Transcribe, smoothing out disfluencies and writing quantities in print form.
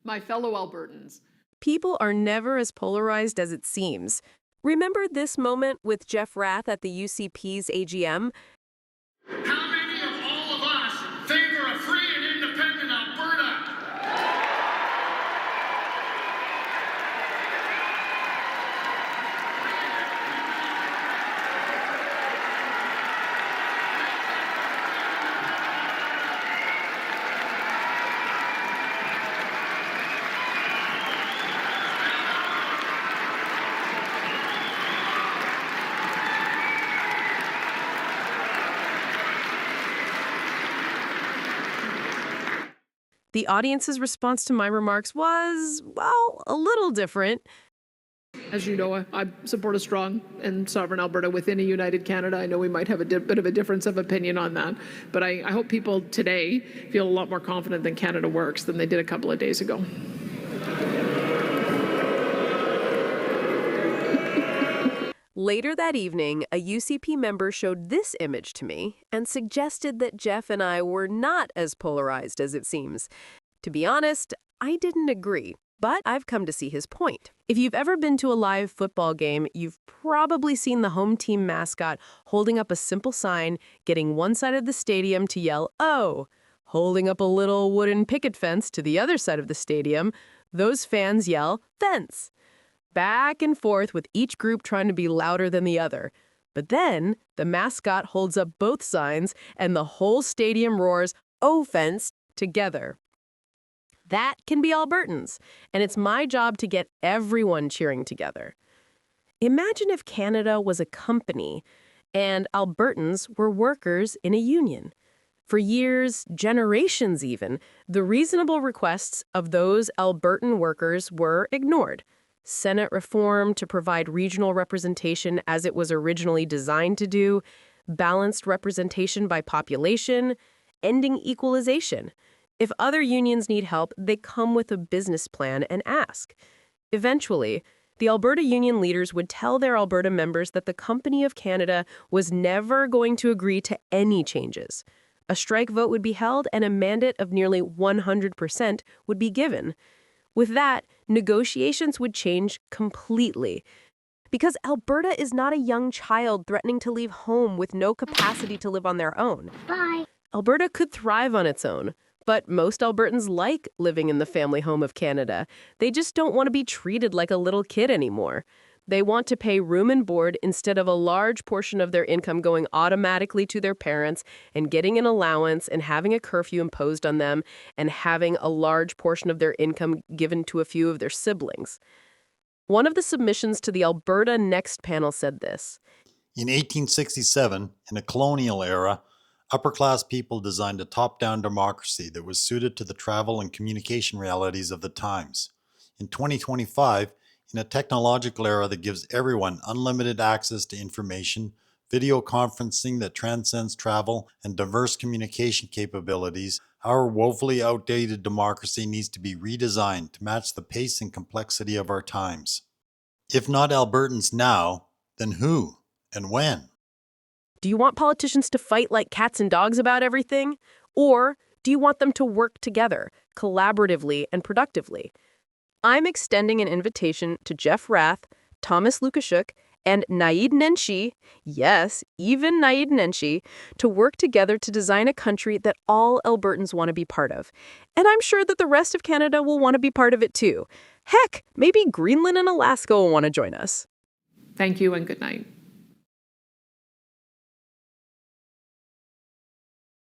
My fellow Albertans. People are never as polarized as it seems. Remember this moment with Jeff Rath at the UCP's AGM? How many of all of us favor a free and independent Alberta? The audience's response to my remarks was, well, a little different. As you know, I support a strong and sovereign Alberta within a united Canada. I know we might have a bit of a difference of opinion on that, but I hope people today feel a lot more confident that Canada works than they did a couple of days ago. Later that evening, a UCP member showed this image to me and suggested that Jeff and I were not as polarized as it seems. To be honest, I didn't agree, but I've come to see his point. If you've ever been to a live football game, you've probably seen the home team mascot holding up a simple sign, getting one side of the stadium to yell, "Oh!" Holding up a little wooden picket fence to the other side of the stadium, those fans yell, "Fence!" Back and forth with each group trying to be louder than the other. But then, the mascot holds up both signs and the whole stadium roars, "Oh, fence!" together. That can be Albertans, and it's my job to get everyone cheering together. Imagine if Canada was a company and Albertans were workers in a union. For years, generations even, the reasonable requests of those Albertan workers were ignored. Senate reform to provide regional representation as it was originally designed to do, balanced representation by population, ending equalization. If other unions need help, they come with a business plan and ask. Eventually, the Alberta union leaders would tell their Alberta members that the Company of Canada was never going to agree to any changes. A strike vote would be held and a mandate of nearly 100% would be given. With that, negotiations would change completely. Because Alberta is not a young child threatening to leave home with no capacity to live on their own. Bye. Alberta could thrive on its own, but most Albertans like living in the family home of Canada. They just don't want to be treated like a little kid anymore. They want to pay room and board instead of a large portion of their income going automatically to their parents and getting an allowance and having a curfew imposed on them and having a large portion of their income given to a few of their siblings. One of the submissions to the Alberta Next panel said this. In 1867, in a colonial era, upper-class people designed a top-down democracy that was suited to the travel and communication realities of the times. In 2025, in a technological era that gives everyone unlimited access to information, video conferencing that transcends travel, and diverse communication capabilities, our woefully outdated democracy needs to be redesigned to match the pace and complexity of our times. If not Albertans now, then who and when? Do you want politicians to fight like cats and dogs about everything? Or do you want them to work together, collaboratively and productively? I'm extending an invitation to Jeff Rath, Thomas Lukashuk, and Naid Nenshi, yes, even Naid Nenshi, to work together to design a country that all Albertans want to be part of. And I'm sure that the rest of Canada will want to be part of it too. Heck, maybe Greenland and Alaska will want to join us. Thank you and good night.